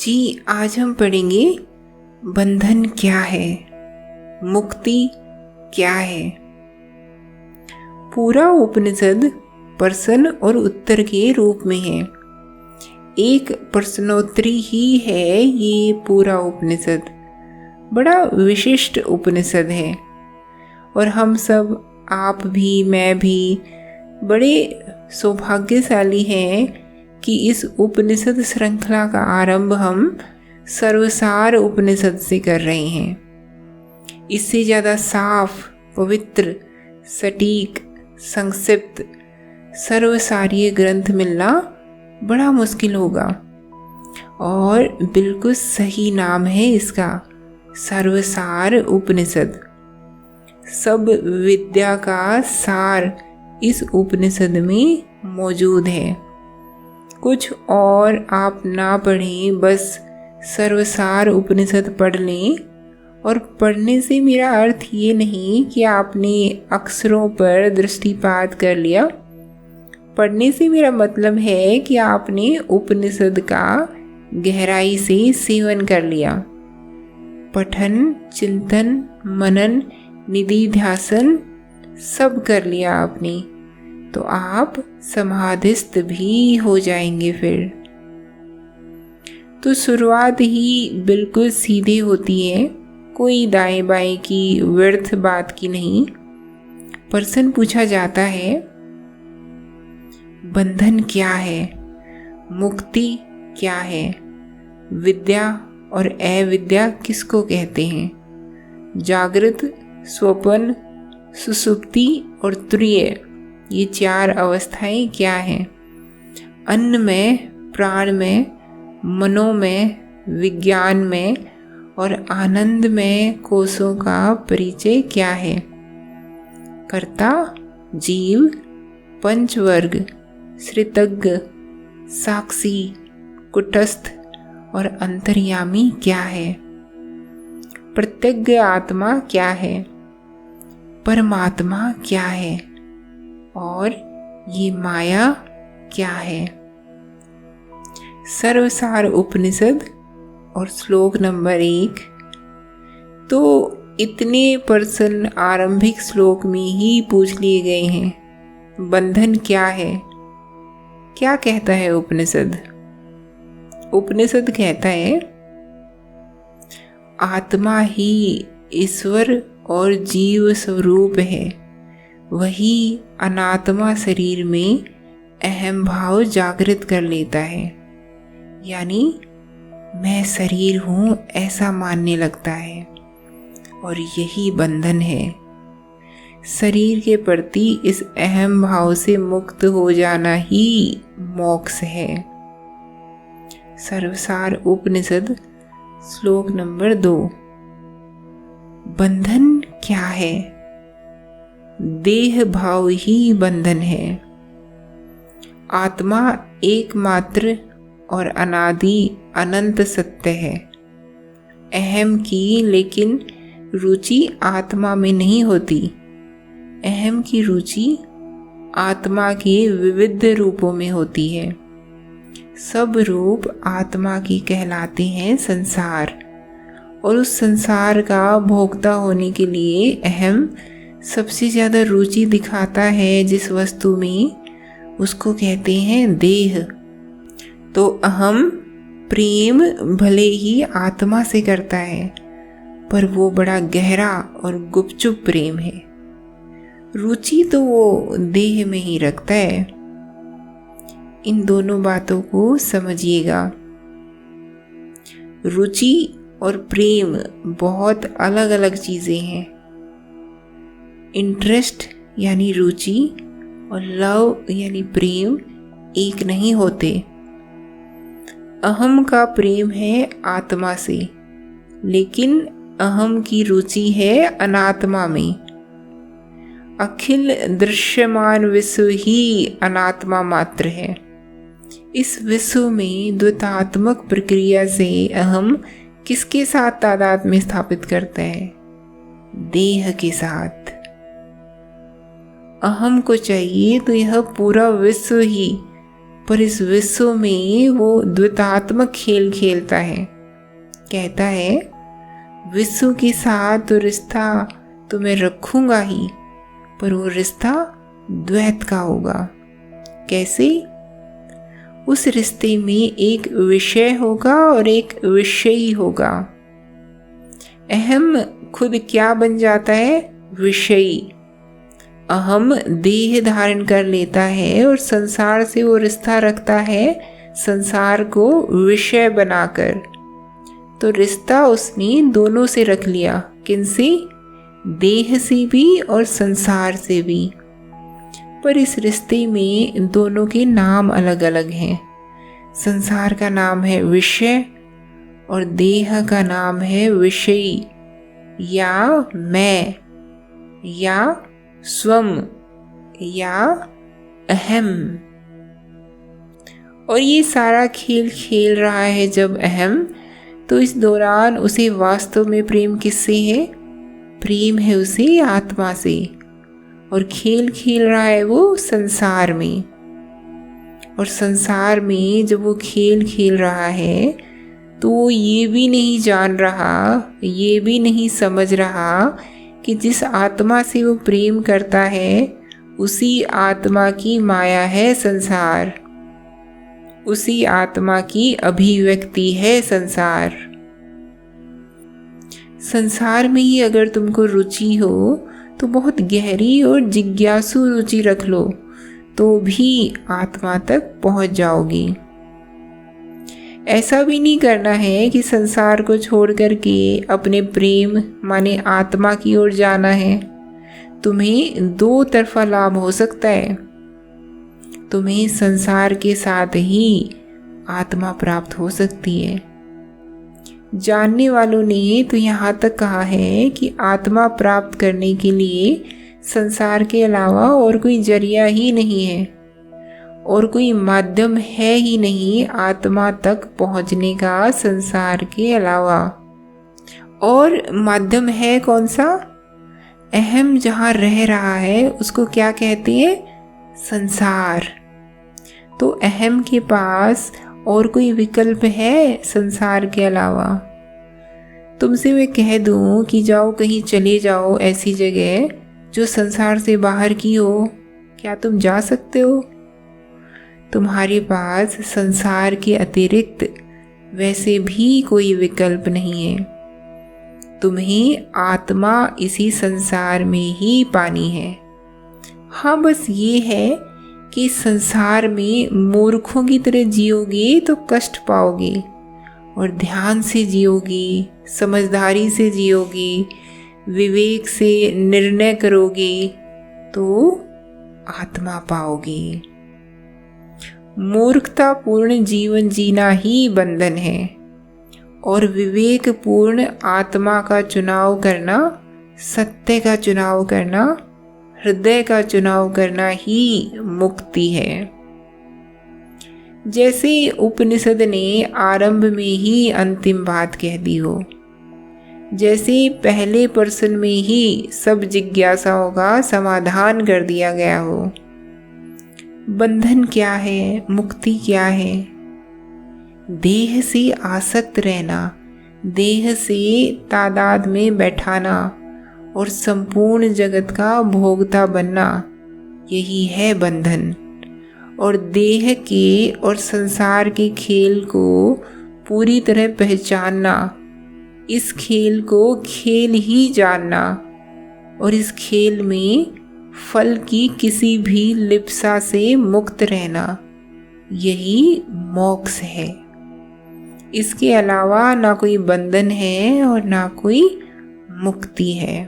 जी, आज हम पढ़ेंगे बंधन क्या है, मुक्ति क्या है। पूरा उपनिषद प्रश्न और उत्तर के रूप में है। एक प्रश्नोत्तरी ही है ये पूरा उपनिषद। बड़ा विशिष्ट उपनिषद है और हम सब, आप भी मैं भी, बड़े सौभाग्यशाली हैं कि इस उपनिषद श्रृंखला का आरंभ हम सर्वसार उपनिषद से कर रहे हैं। इससे ज़्यादा साफ, पवित्र, सटीक, संक्षिप्त, सर्वसारीय ग्रंथ मिलना बड़ा मुश्किल होगा और बिल्कुल सही नाम है इसका, सर्वसार उपनिषद। सब विद्या का सार इस उपनिषद में मौजूद है। कुछ और आप ना पढ़ें, बस सर्वसार उपनिषद पढ़ लें। और पढ़ने से मेरा अर्थ ये नहीं कि आपने अक्षरों पर दृष्टिपात कर लिया। पढ़ने से मेरा मतलब है कि आपने उपनिषद का गहराई से सेवन कर लिया। पठन, चिंतन, मनन, निधिध्यासन सब कर लिया आपने, तो आप समाधिस्थ भी हो जाएंगे। फिर तो शुरुआत ही बिल्कुल सीधी होती है, कोई दाएं बाएं की व्यर्थ बात की नहीं। प्रश्न पूछा जाता है, बंधन क्या है, मुक्ति क्या है, विद्या और अविद्या किसको कहते हैं, जागृत, स्वप्न, सुषुप्ति और तुरीय, ये चार अवस्थाएं क्या हैं, अन्न में, प्राण में, मनों में, विज्ञान में और आनंद में कोशों का परिचय क्या है, कर्ता, जीव, पंचवर्ग, श्रितज्ञ, साक्षी, कुटस्थ और अंतर्यामी क्या है, प्रत्यज्ञ आत्मा क्या है, परमात्मा क्या है और ये माया क्या है। सर्वसार उपनिषद और श्लोक नंबर 1। तो इतने प्रश्न आरंभिक श्लोक में ही पूछ लिए गए हैं। बंधन क्या है, क्या कहता है उपनिषद? उपनिषद कहता है, आत्मा ही ईश्वर और जीव स्वरूप है। वही अनात्मा शरीर में अहम भाव जागृत कर लेता है, यानी मैं शरीर हूँ ऐसा मानने लगता है, और यही बंधन है। शरीर के प्रति इस अहम भाव से मुक्त हो जाना ही मोक्ष है। सर्वसार उपनिषद श्लोक नंबर 2। बंधन क्या है? देह भाव ही बंधन है। आत्मा एकमात्र और अनादि अनंत सत्य है। अहम की लेकिन रुचि आत्मा में नहीं होती। अहम की रुचि आत्मा के विविध रूपों में होती है। सब रूप आत्मा की कहलाते हैं संसार, और उस संसार का भोक्ता होने के लिए अहम सबसे ज़्यादा रुचि दिखाता है जिस वस्तु में, उसको कहते हैं देह। तो अहम प्रेम भले ही आत्मा से करता है, पर वो बड़ा गहरा और गुपचुप प्रेम है। रुचि तो वो देह में ही रखता है। इन दोनों बातों को समझिएगा। रुचि और प्रेम बहुत अलग अलग चीज़ें हैं। इंटरेस्ट यानी रुचि और लव यानी प्रेम एक नहीं होते। अहम का प्रेम है आत्मा से, लेकिन अहम की रुचि है अनात्मा में। अखिल दृश्यमान विश्व ही अनात्मा मात्र है। इस विश्व में द्वैतात्मक प्रक्रिया से अहम किसके साथ तादाद में स्थापित करता है? देह के साथ। अहम को चाहिए तो यह पूरा विश्व ही पर इस विश्व में वो द्वैतात्मक खेल खेलता है। कहता है विश्व के साथ तो रिश्ता तो मैं रखूंगा ही, पर वो रिश्ता द्वैत का होगा। कैसे? उस रिश्ते में एक विषय होगा और एक विषयी होगा। अहम खुद क्या बन जाता है? विषयी। अहम देह धारण कर लेता है और संसार से वो रिश्ता रखता है, संसार को विषय बनाकर। तो रिश्ता उसने दोनों से रख लिया। किनसे? देह से भी और संसार से भी। पर इस रिश्ते में दोनों के नाम अलग अलग हैं। संसार का नाम है विषय और देह का नाम है विषयी, या मैं, या स्वम, या अहम। और ये सारा खेल खेल रहा है जब अहम, तो इस दौरान उसे वास्तव में प्रेम किससे है? प्रेम है उसे आत्मा से। और खेल खेल रहा है वो संसार में। और संसार में जब वो खेल खेल रहा है तो वो ये भी नहीं जान रहा, ये भी नहीं समझ रहा कि जिस आत्मा से वो प्रेम करता है उसी आत्मा की माया है संसार, उसी आत्मा की अभिव्यक्ति है संसार। संसार में ही अगर तुमको रुचि हो तो बहुत गहरी और जिज्ञासु रुचि रख लो तो भी आत्मा तक पहुंच जाओगी। ऐसा भी नहीं करना है कि संसार को छोड़ करके अपने प्रेम माने आत्मा की ओर जाना है। तुम्हें दो तरफा लाभ हो सकता है। तुम्हें संसार के साथ ही आत्मा प्राप्त हो सकती है। जानने वालों ने तो यहाँ तक कहा है कि आत्मा प्राप्त करने के लिए संसार के अलावा और कोई जरिया ही नहीं है और कोई माध्यम है ही नहीं आत्मा तक पहुँचने का संसार के अलावा। और माध्यम है कौन सा? अहम जहाँ रह रहा है उसको क्या कहते हैं? संसार। तो अहम के पास और कोई विकल्प है संसार के अलावा? तुमसे मैं कह दूं कि जाओ कहीं चले जाओ ऐसी जगह जो संसार से बाहर की हो, क्या तुम जा सकते हो? तुम्हारे पास संसार के अतिरिक्त वैसे भी कोई विकल्प नहीं है। तुम्हें आत्मा इसी संसार में ही पानी है। हाँ, बस ये है कि संसार में मूर्खों की तरह जियोगे तो कष्ट पाओगे, और ध्यान से जियोगे, समझदारी से जियोगे, विवेक से निर्णय करोगे तो आत्मा पाओगे। मूर्खतापूर्ण जीवन जीना ही बंधन है और विवेकपूर्ण आत्मा का चुनाव करना, सत्य का चुनाव करना, हृदय का चुनाव करना ही मुक्ति है। जैसे उपनिषद ने आरंभ में ही अंतिम बात कह दी हो, जैसे पहले प्रश्न में ही सब जिज्ञासाओं का समाधान कर दिया गया हो। बंधन क्या है? मुक्ति क्या है? देह से आसक्त रहना, देह से तादाद में बैठाना और संपूर्ण जगत का भोगता बनना, यही है बंधन। और देह के और संसार के खेल को पूरी तरह पहचानना, इस खेल को खेल ही जानना और इस खेल में फल की किसी भी लिप्सा से मुक्त रहना, यही मोक्ष है। इसके अलावा ना कोई बंधन है और ना कोई मुक्ति है।